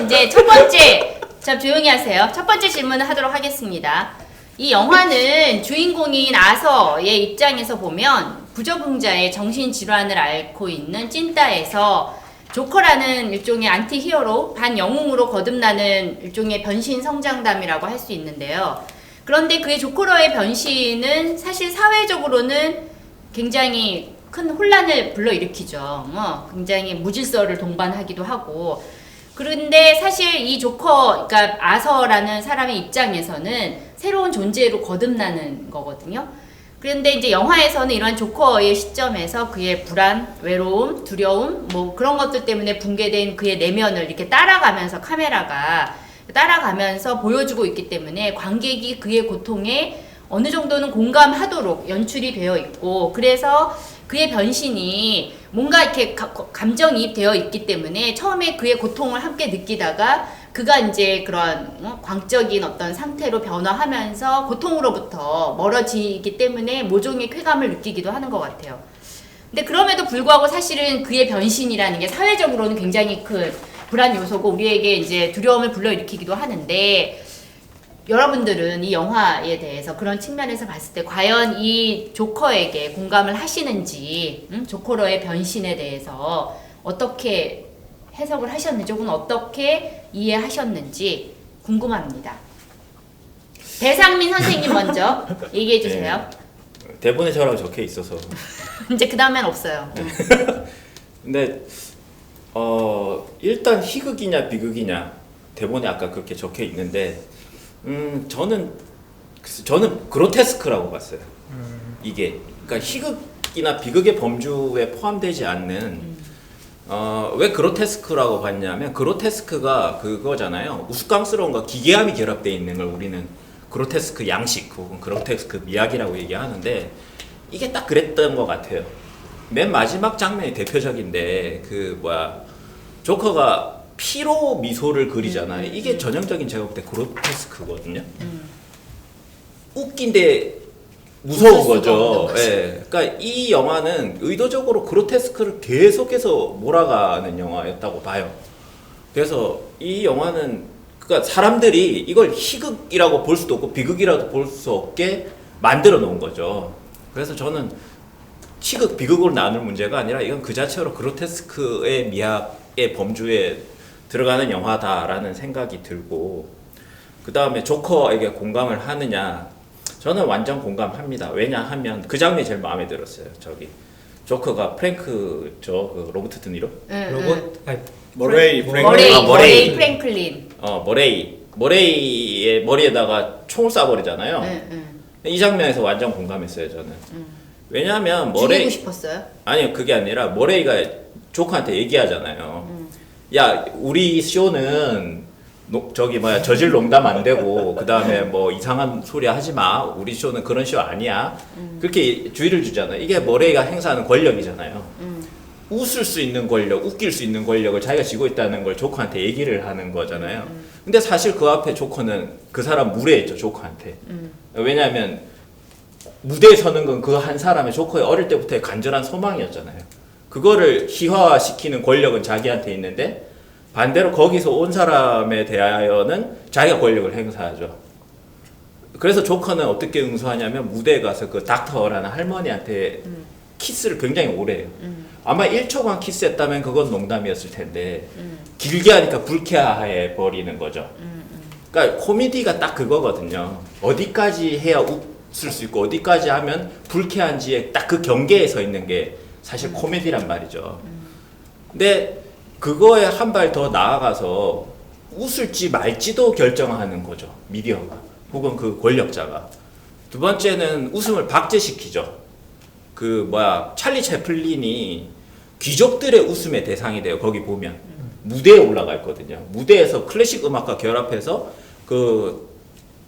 이제 첫 번째, 자 조용히 하세요. 첫 번째 질문을 하도록 하겠습니다. 이 영화는 주인공인 아서의 입장에서 보면 부적응자의 정신질환을 앓고 있는 찐따에서 조커라는 일종의 안티히어로, 반영웅으로 거듭나는 일종의 변신 성장담이라고 할 수 있는데요. 그런데 그의 조커로의 변신은 사실 사회적으로는 굉장히 큰 혼란을 불러일으키죠. 굉장히 무질서를 동반하기도 하고. 그런데 사실 이 조커, 그러니까 아서라는 사람의 입장에서는 새로운 존재로 거듭나는 거거든요. 그런데 이제 영화에서는 이런 조커의 시점에서 그의 불안, 외로움, 두려움, 뭐 그런 것들 때문에 붕괴된 그의 내면을 이렇게 따라가면서 카메라가 따라가면서 보여주고 있기 때문에 관객이 그의 고통에 어느 정도는 공감하도록 연출이 되어 있고, 그래서 그의 변신이 뭔가 이렇게 감정이입되어 있기 때문에 처음에 그의 고통을 함께 느끼다가 그가 이제 그런 광적인 어떤 상태로 변화하면서 고통으로부터 멀어지기 때문에 모종의 쾌감을 느끼기도 하는 것 같아요. 근데 그럼에도 불구하고 사실은 그의 변신이라는 게 사회적으로는 굉장히 큰 불안 요소고 우리에게 이제 두려움을 불러일으키기도 하는데, 여러분들은 이 영화에 대해서 그런 측면에서 봤을 때 과연 이 조커에게 공감을 하시는지, 조커로의 변신에 대해서 어떻게 해석을 하셨는지 혹은 어떻게 이해하셨는지 궁금합니다. 배상민 선생님 먼저 얘기해 주세요. 네, 대본에 저라고 적혀 있어서 이제 그 다음엔 없어요. 근데 일단 희극이냐 비극이냐 대본에 아까 그렇게 적혀 있는데 저는 그로테스크라고 봤어요. 이게 그러니까 희극이나 비극의 범주에 포함되지 않는 왜 그로테스크라고 봤냐면 그로테스크가 그거잖아요. 우스꽝스러움과 기괴함이 결합되어 있는 걸 우리는 그로테스크 양식 혹은 그로테스크 미학이라고 얘기하는데 이게 딱 그랬던 것 같아요. 맨 마지막 장면이 대표적인데 조커가 피로 미소를 그리잖아요. 이게 전형적인 제가 볼 때 그로테스크거든요. 웃긴데 무서운 거죠. 예. 그러니까 이 영화는 의도적으로 그로테스크를 계속해서 몰아가는 영화였다고 봐요. 그래서 이 영화는 그러니까 사람들이 이걸 희극이라고 볼 수도 없고 비극이라도 볼 수 없게 만들어 놓은 거죠. 그래서 저는 희극, 비극으로 나눌 문제가 아니라 이건 그 자체로 그로테스크의 미학의 범주에 들어가는 영화다라는 생각이 들고, 그 다음에 조커에게 공감을 하느냐, 저는 완전 공감합니다. 왜냐하면 그 장면이 제일 마음에 들었어요. 저기 조커가 프랭크죠, 그 로버트 드니로. 머레이 머레이 프랭클린. 머레이의 머리에다가 총을 쏴버리잖아요. 이 장면에서 완전 공감했어요, 저는. 왜냐하면 죽이고 싶었어요? 아니요, 그게 아니라 머레이가 조커한테 얘기하잖아요. 야, 우리 쇼는 저질 농담 안 되고 그 다음에 뭐 이상한 소리 하지 마. 우리 쇼는 그런 쇼 아니야. 그렇게 주의를 주잖아요. 이게 머레이가 행사하는 권력이잖아요. 웃을 수 있는 권력, 웃길 수 있는 권력을 자기가 쥐고 있다는 걸 조커한테 얘기를 하는 거잖아요. 근데 사실 그 앞에 조커는 그 사람 무례했죠, 조커한테. 왜냐하면 무대에 서는 건 그 한 사람의 조커의 어릴 때부터의 간절한 소망이었잖아요. 그거를 희화화시키는 권력은 자기한테 있는데 반대로 거기서 온 사람에 대하여는 자기가 권력을 행사하죠. 그래서 조커는 어떻게 응수하냐면 무대에 가서 그 닥터라는 할머니한테 키스를 굉장히 오래 해요. 아마 1초간 키스했다면 그건 농담이었을 텐데 길게 하니까 불쾌해 버리는 거죠. 그러니까 코미디가 딱 그거거든요. 어디까지 해야 웃을 수 있고 어디까지 하면 불쾌한지에 딱 그 경계에 서 있는 게 사실 코미디란 말이죠. 근데 그거에 한 발 더 나아가서 웃을지 말지도 결정하는 거죠. 미디어가 혹은 그 권력자가. 두 번째는 웃음을 박제시키죠. 찰리 채플린이 귀족들의 웃음의 대상이 돼요. 거기 보면 무대에 올라가 있거든요. 무대에서 클래식 음악과 결합해서 그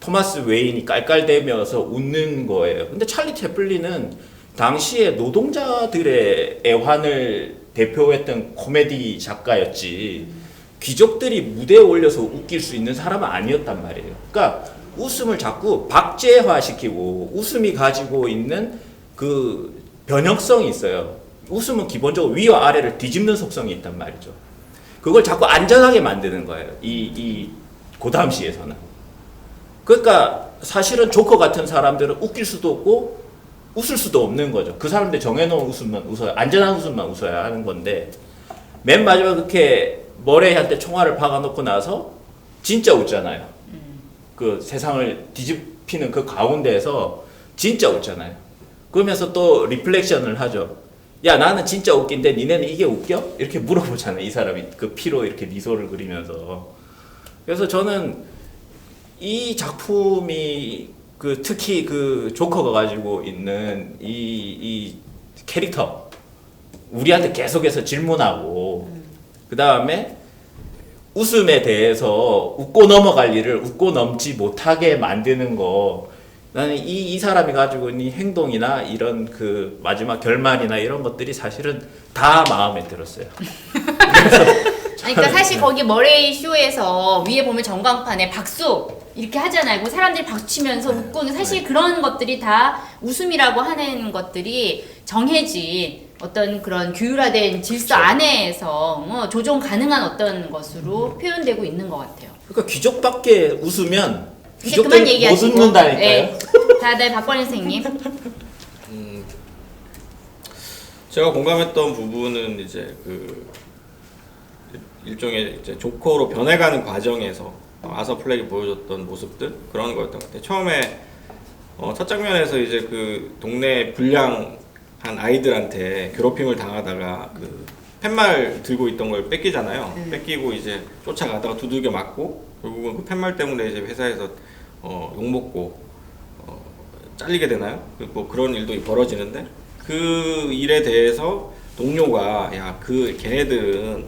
토마스 웨인이 깔깔대면서 웃는 거예요. 근데 찰리 채플린은 당시에 노동자들의 애환을 대표했던 코미디 작가였지 귀족들이 무대에 올려서 웃길 수 있는 사람은 아니었단 말이에요. 그러니까 웃음을 자꾸 박제화시키고 웃음이 가지고 있는 그 변형성이 있어요. 웃음은 기본적으로 위와 아래를 뒤집는 속성이 있단 말이죠. 그걸 자꾸 안전하게 만드는 거예요. 이 고담 시에서는. 그러니까 사실은 조커 같은 사람들은 웃길 수도 없고 웃을 수도 없는 거죠. 그 사람들 정해놓은 웃음만 웃어야, 안전한 웃음만 웃어야 하는 건데, 맨 마지막에 그렇게 머레이한테 총알을 박아놓고 나서 진짜 웃잖아요. 그 세상을 뒤집히는 그 가운데에서 진짜 웃잖아요. 그러면서 또 리플렉션을 하죠. 야, 나는 진짜 웃긴데 니네는 이게 웃겨? 이렇게 물어보잖아요. 이 사람이 그 피로 이렇게 미소를 그리면서. 그래서 저는 이 작품이 그 특히 그 조커가 가지고 있는 이 캐릭터, 우리한테 계속해서 질문하고, 그 다음에 웃음에 대해서 웃고 넘어갈 일을 웃고 넘지 못하게 만드는 거, 나는 이 사람이 가지고 있는 행동이나 이런 그 마지막 결말이나 이런 것들이 사실은 다 마음에 들었어요. 아니, 그러니까 사실 거기 머레이 쇼에서 위에 보면 전광판에 박수 이렇게 하잖아요. 그 사람들이 박치면서 웃고, 사실 그런 것들이 다 웃음이라고 하는 것들이 정해진 어떤 그런 규율화된 질서 그렇죠. 안에서 조정 가능한 어떤 것으로 표현되고 있는 것 같아요. 그러니까 귀족밖에 웃으면 이제 그만 귀족들 못 얘기하시고. 웃는다니까요. 네. 네, 박관일 선생님. 제가 공감했던 부분은 이제 그 일종의 이제 조커로 변해가는 과정에서 아서 플렉이 보여줬던 모습들 그런 거였던 것 같아요. 처음에 첫 장면에서 이제 그 동네 불량한 아이들한테 괴롭힘을 당하다가 그 팻말 들고 있던 걸 뺏기잖아요. 뺏기고 이제 쫓아가다가 두들겨 맞고 결국은 그 팻말 때문에 이제 회사에서 욕먹고 잘리게 되나요? 뭐 그런 일도 벌어지는데 그 일에 대해서 동료가 야, 그 걔네들은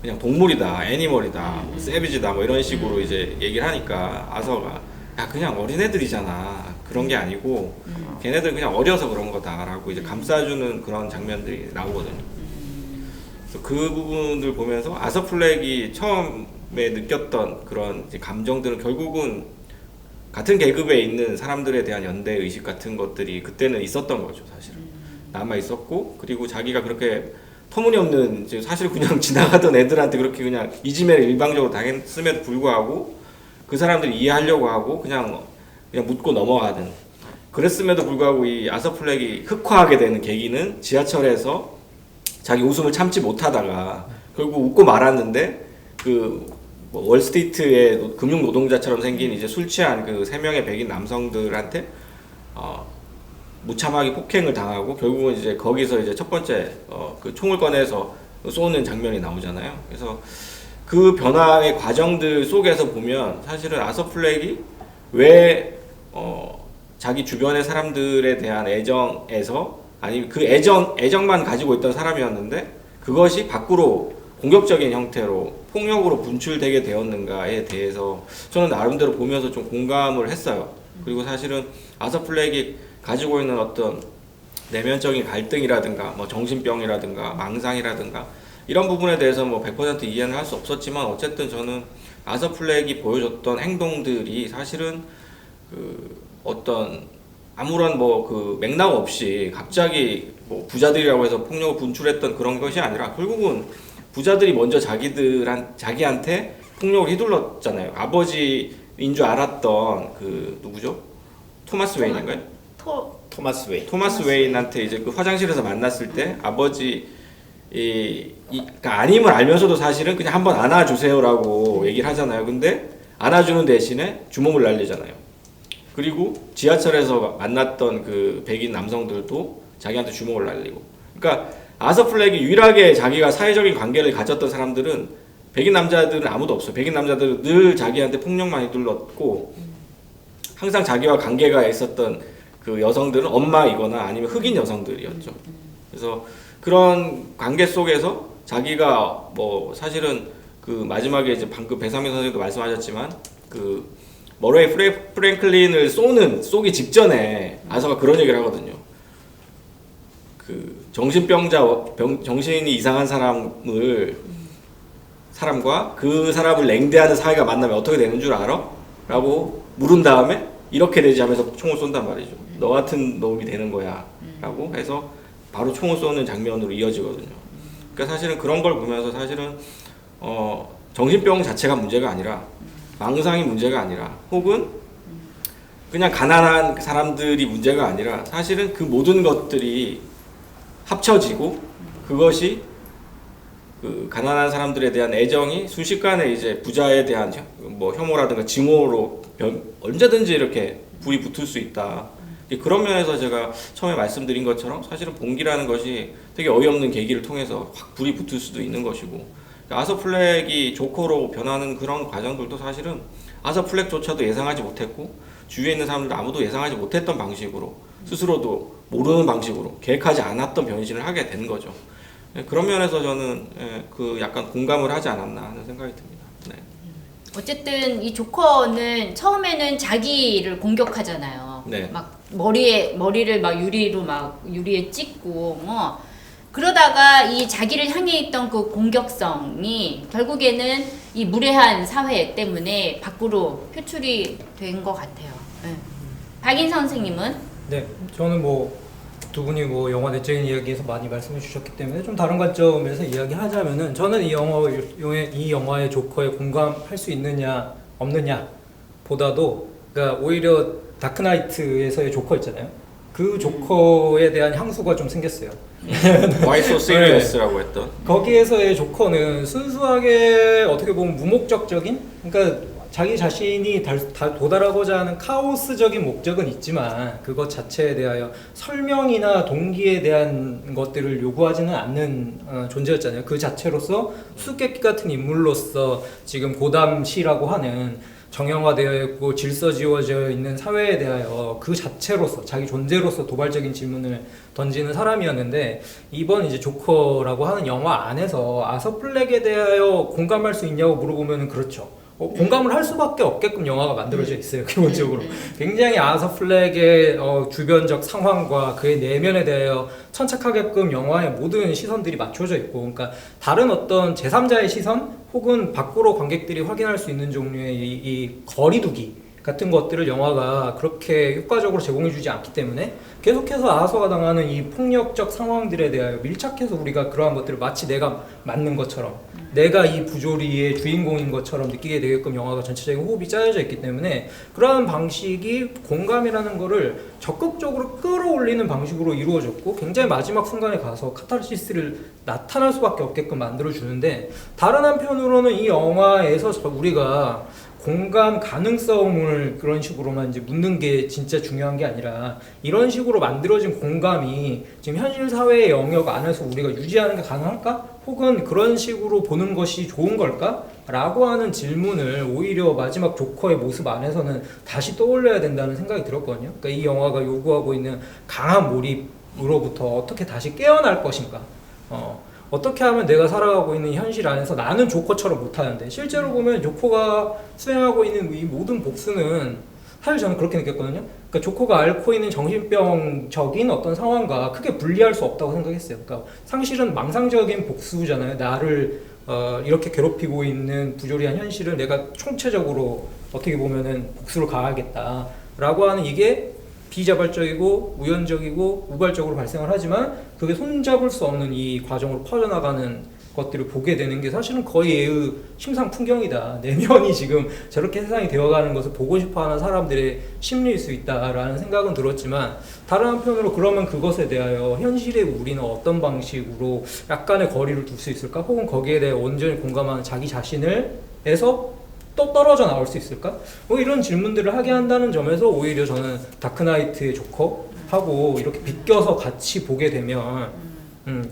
그냥 동물이다, 애니멀이다, 세비지다 뭐 이런 식으로 이제 얘기를 하니까 아서가 야, 그냥 어린애들이잖아. 그런 게 아니고 걔네들 그냥 어려서 그런 거다라고 이제 감싸주는 그런 장면들이 나오거든요. 그래서 그 부분들 보면서 아서 플렉이 처음에 느꼈던 그런 이제 감정들은 결국은 같은 계급에 있는 사람들에 대한 연대 의식 같은 것들이 그때는 있었던 거죠, 사실은. 남아 있었고, 그리고 자기가 그렇게 터무니없는 이제 사실 그냥 지나가던 애들한테 그렇게 그냥 이지매를 일방적으로 당했음에도 불구하고 그 사람들 이해하려고 하고 그냥 묻고 넘어가는. 그랬음에도 불구하고 이 아서 플렉이 흑화하게 되는 계기는 지하철에서 자기 웃음을 참지 못하다가 결국 웃고 말았는데 그 월스트리트의 금융 노동자처럼 생긴 이제 술 취한 그 3명의 백인 남성들한테 무참하게 폭행을 당하고 결국은 이제 거기서 이제 첫 번째 그 총을 꺼내서 쏘는 장면이 나오잖아요. 그래서 그 변화의 과정들 속에서 보면 사실은 아서 플렉이 왜 자기 주변의 사람들에 대한 애정에서 아니 그 애정만 가지고 있던 사람이었는데 그것이 밖으로 공격적인 형태로 폭력으로 분출되게 되었는가에 대해서 저는 나름대로 보면서 좀 공감을 했어요. 그리고 사실은 아서 플렉이 가지고 있는 어떤 내면적인 갈등이라든가 뭐 정신병이라든가 망상이라든가 이런 부분에 대해서 뭐 100% 이해는 할 수 없었지만 어쨌든 저는 아서 플렉이 보여줬던 행동들이 사실은 그 어떤 아무런 뭐 그 맥락 없이 갑자기 뭐 부자들이라고 해서 폭력을 분출했던 그런 것이 아니라 결국은 부자들이 먼저 자기한테 폭력을 휘둘렀잖아요. 아버지인 줄 알았던 그 누구죠? 토마스 웨인인가요? 토마스 웨인. 토마스 웨인한테 이제 그 화장실에서 만났을 때 아버지 그러니까 아님을 알면서도 사실은 그냥 한번 안아주세요라고 얘기를 하잖아요. 근데 안아주는 대신에 주먹을 날리잖아요. 그리고 지하철에서 만났던 그 백인 남성들도 자기한테 주먹을 날리고. 그러니까 아서 플렉이 유일하게 자기가 사회적인 관계를 가졌던 사람들은 백인 남자들은 아무도 없어요. 백인 남자들은 늘 자기한테 폭력만 휘둘렀고 항상 자기와 관계가 있었던 그 여성들은 엄마이거나 아니면 흑인 여성들이었죠. 그래서 그런 관계 속에서 자기가 뭐 사실은 그 마지막에 이제 방금 배상민 선생님도 말씀하셨지만 그 머레이 프랭클린을 쏘기 직전에 아서가 그런 얘기를 하거든요. 그 정신이 이상한 사람과 그 사람을 냉대하는 사이가 만나면 어떻게 되는 줄 알아? 라고 물은 다음에 이렇게 되지 하면서 총을 쏜단 말이죠. 너 같은 놈이 되는 거야 라고 해서 바로 총을 쏘는 장면으로 이어지거든요. 그러니까 사실은 그런 걸 보면서 사실은 정신병 자체가 문제가 아니라 망상이 문제가 아니라 혹은 그냥 가난한 사람들이 문제가 아니라 사실은 그 모든 것들이 합쳐지고 그것이 그 가난한 사람들에 대한 애정이 순식간에 이제 부자에 대한 뭐 혐오라든가 증오로 언제든지 이렇게 불이 붙을 수 있다. 그런 면에서 제가 처음에 말씀드린 것처럼 사실은 봉기라는 것이 되게 어이없는 계기를 통해서 확 불이 붙을 수도 있는 것이고, 아서 플렉이 조커로 변하는 그런 과정들도 사실은 아서 플렉조차도 예상하지 못했고 주위에 있는 사람들도 아무도 예상하지 못했던 방식으로 스스로도 모르는 방식으로 계획하지 않았던 변신을 하게 된 거죠. 그런 면에서 저는 그 약간 공감을 하지 않았나 하는 생각이 듭니다. 네. 어쨌든 이 조커는 처음에는 자기를 공격하잖아요. 네. 막 머리를 막 유리에 찍고 뭐 그러다가 이 자기를 향해 있던 그 공격성이 결국에는 이 무례한 사회 때문에 밖으로 표출이 된 것 같아요. 네. 박인 선생님은? 네, 저는 뭐 두 분이 뭐 영화 내적인 이야기에서 많이 말씀해 주셨기 때문에 좀 다른 관점에서 이야기하자면은 저는 이 영화의 조커에 공감할 수 있느냐 없느냐 보다도 그러니까 오히려 다크나이트에서의 조커 있잖아요. 그 조커에 대한 향수가 좀 생겼어요. Why so serious라고 했던 거기에서의 조커는 순수하게 어떻게 보면 무목적적인, 그러니까 자기 자신이 도달하고자 하는 카오스적인 목적은 있지만 그것 자체에 대하여 설명이나 동기에 대한 것들을 요구하지는 않는 존재였잖아요. 그 자체로서 수수께끼 같은 인물로서 지금 고담시라고 하는 정형화되어 있고 질서지어져 있는 사회에 대하여 그 자체로서 자기 존재로서 도발적인 질문을 던지는 사람이었는데, 이번 이제 조커라고 하는 영화 안에서 아서 플렉에 대하여 공감할 수 있냐고 물어보면 그렇죠. 공감을 할 수밖에 없게끔 영화가 만들어져 있어요. 기본적으로 굉장히 아서 플렉의 주변적 상황과 그의 내면에 대하여 천착하게끔 영화의 모든 시선들이 맞춰져 있고, 그러니까 다른 어떤 제3자의 시선 혹은 밖으로 관객들이 확인할 수 있는 종류의 이 거리두기 같은 것들을 영화가 그렇게 효과적으로 제공해주지 않기 때문에 계속해서 아서가 당하는 이 폭력적 상황들에 대하여 밀착해서 우리가 그러한 것들을 마치 내가 맞는 것처럼, 내가 이 부조리의 주인공인 것처럼 느끼게 되게끔 영화가 전체적인 호흡이 짜여져 있기 때문에 그러한 방식이 공감이라는 거를 적극적으로 끌어올리는 방식으로 이루어졌고, 굉장히 마지막 순간에 가서 카타르시스를 나타날 수밖에 없게끔 만들어주는데, 다른 한편으로는 이 영화에서 우리가 공감 가능성을 그런 식으로만 이제 묻는 게 진짜 중요한 게 아니라, 이런 식으로 만들어진 공감이 지금 현실 사회의 영역 안에서 우리가 유지하는 게 가능할까? 혹은 그런 식으로 보는 것이 좋은 걸까? 라고 하는 질문을 오히려 마지막 조커의 모습 안에서는 다시 떠올려야 된다는 생각이 들었거든요. 그러니까 이 영화가 요구하고 있는 강한 몰입으로부터 어떻게 다시 깨어날 것인가? 어떻게 하면 내가 살아가고 있는 현실 안에서 나는 조커처럼 못하는데, 실제로 보면 조커가 수행하고 있는 이 모든 복수는 사실 저는 그렇게 느꼈거든요. 그러니까 조커가 앓고 있는 정신병적인 어떤 상황과 크게 분리할 수 없다고 생각했어요. 그러니까 상실은 망상적인 복수잖아요. 나를 이렇게 괴롭히고 있는 부조리한 현실을 내가 총체적으로 어떻게 보면은 복수를 가하겠다라고 하는, 이게 비자발적이고 우연적이고 우발적으로 발생을 하지만 그게 손잡을 수 없는 이 과정으로 퍼져나가는 것들을 보게 되는 게 사실은 거의 예의 심상 풍경이다. 내면이 지금 저렇게 세상이 되어가는 것을 보고 싶어하는 사람들의 심리일 수 있다라는 생각은 들었지만, 다른 한편으로 그러면 그것에 대하여 현실의 우리는 어떤 방식으로 약간의 거리를 둘 수 있을까? 혹은 거기에 대해 온전히 공감하는 자기 자신을 에서 또 떨어져 나올 수 있을까? 뭐 이런 질문들을 하게 한다는 점에서 오히려 저는 다크나이트의 조커하고 이렇게 비껴서 같이 보게 되면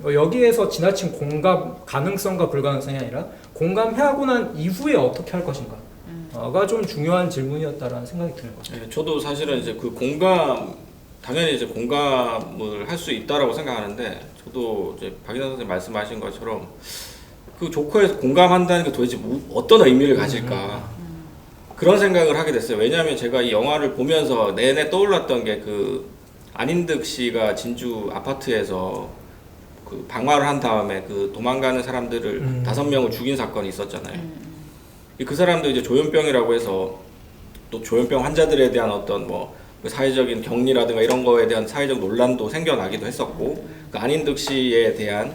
여기에서 지나친 공감 가능성과 불가능성이 아니라 공감하고 난 이후에 어떻게 할 것인가가 좀 중요한 질문이었다라는 생각이 드는 거죠. 네, 저도 사실은 이제 그 공감, 당연히 이제 공감을 할 수 있다라고 생각하는데, 저도 이제 박인환 선생님 말씀하신 것처럼 그 조커에서 공감한다는 게 도대체 어떤 의미를 가질까, 그런 생각을 하게 됐어요. 왜냐하면 제가 이 영화를 보면서 내내 떠올랐던 게 그 안인득 씨가 진주 아파트에서 그 방화를 한 다음에 그 도망가는 사람들을 5명을 죽인 사건이 있었잖아요. 그 사람도 이제 조현병이라고 해서 또 조현병 환자들에 대한 어떤 뭐 사회적인 격리라든가 이런 거에 대한 사회적 논란도 생겨나기도 했었고, 그 안인득 씨에 대한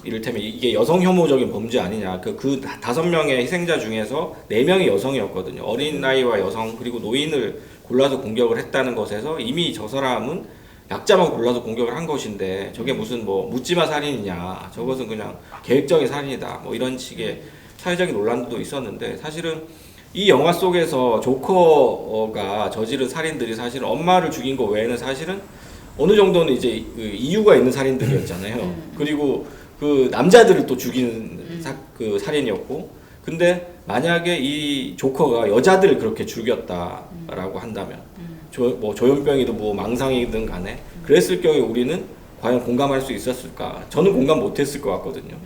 이를테면 이게 여성 혐오적인 범죄 아니냐. 그 5명의 희생자 중에서 4명이 여성이었거든요. 어린 나이와 여성 그리고 노인을 골라서 공격을 했다는 것에서 이미 저 사람은 약자만 골라서 공격을 한 것인데 저게 무슨 뭐 묻지마 살인이냐. 저것은 그냥 계획적인 살인이다. 뭐 이런 식의 사회적인 논란도 있었는데 사실은 이 영화 속에서 조커가 저지른 살인들이 사실은 엄마를 죽인 거 외에는 사실은 어느 정도는 이제 그 이유가 있는 살인들이었잖아요. 그리고 그 남자들을 또 죽인 그 살인이었고, 근데 만약에 이 조커가 여자들을 그렇게 죽였다라고 한다면, 뭐 조현병이든 뭐 망상이든 간에 그랬을 경우에 우리는 과연 공감할 수 있었을까? 저는 공감 못했을 것 같거든요.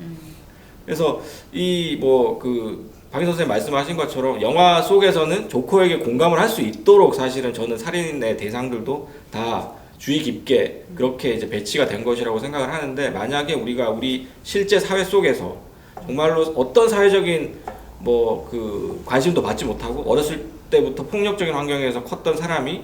그래서 이 뭐 그 박인 선생님 말씀하신 것처럼 영화 속에서는 조커에게 공감을 할 수 있도록 사실은 저는 살인의 대상들도 다 주의 깊게 그렇게 이제 배치가 된 것이라고 생각을 하는데, 만약에 우리가 우리 실제 사회 속에서 정말로 어떤 사회적인 뭐 그 관심도 받지 못하고 어렸을 때부터 폭력적인 환경에서 컸던 사람이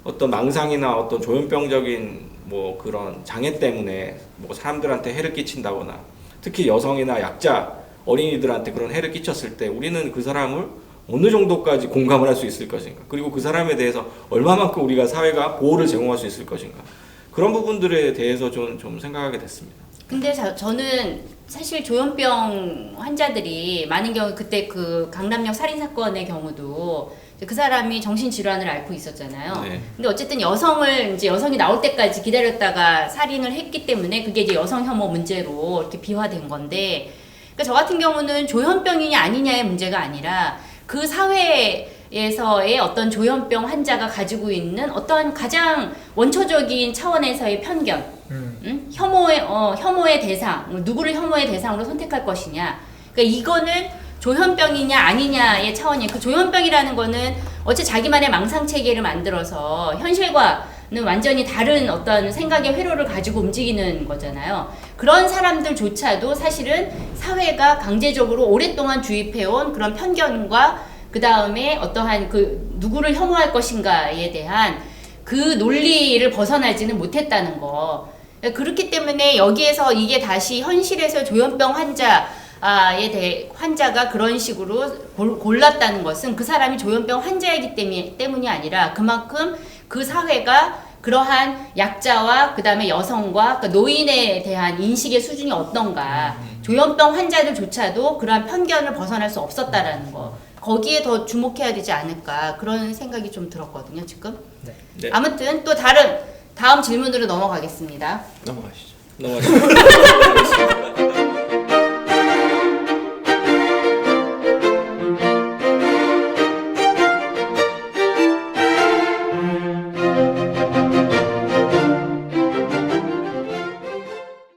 어떤 망상이나 어떤 조현병적인 뭐 그런 장애 때문에 뭐 사람들한테 해를 끼친다거나 특히 여성이나 약자 어린이들한테 그런 해를 끼쳤을 때 우리는 그 사람을 어느 정도까지 공감을 할 수 있을 것인가, 그리고 그 사람에 대해서 얼마만큼 우리가 사회가 보호를 제공할 수 있을 것인가, 그런 부분들에 대해서 좀 생각하게 됐습니다. 근데 저는 사실 조현병 환자들이 많은 경우 그때 그 강남역 살인 사건의 경우도 그 사람이 정신질환을 앓고 있었잖아요. 네. 근데 어쨌든 여성이 나올 때까지 기다렸다가 살인을 했기 때문에 그게 이제 여성 혐오 문제로 이렇게 비화된 건데, 그러니까 저 같은 경우는 조현병이냐 아니냐의 문제가 아니라 그 사회에서의 어떤 조현병 환자가 가지고 있는 어떤 가장 원초적인 차원에서의 편견, 혐오의 대상, 누구를 혐오의 대상으로 선택할 것이냐. 그러니까 이거는 조현병이냐 아니냐의 차원이에요. 그 조현병이라는 거는 어째 자기만의 망상 체계를 만들어서 현실과는 완전히 다른 어떤 생각의 회로를 가지고 움직이는 거잖아요. 그런 사람들조차도 사실은 사회가 강제적으로 오랫동안 주입해온 그런 편견과 그 다음에 어떠한 그 누구를 혐오할 것인가에 대한 그 논리를 벗어나지는 못했다는 거. 그렇기 때문에 여기에서 이게 다시 현실에서 조현병 환자가 그런 식으로 골랐다는 것은 그 사람이 조현병 환자이기 때문이 아니라 그만큼 그 사회가 그러한 약자와 그 다음에 여성과 그러니까 노인에 대한 인식의 수준이 어떤가, 조현병 환자들조차도 그러한 편견을 벗어날 수 없었다라는 거, 거기에 더 주목해야 되지 않을까, 그런 생각이 좀 들었거든요 지금. 네. 아무튼 또 다음 질문으로 넘어가겠습니다. 넘어가시죠. 넘어가시죠.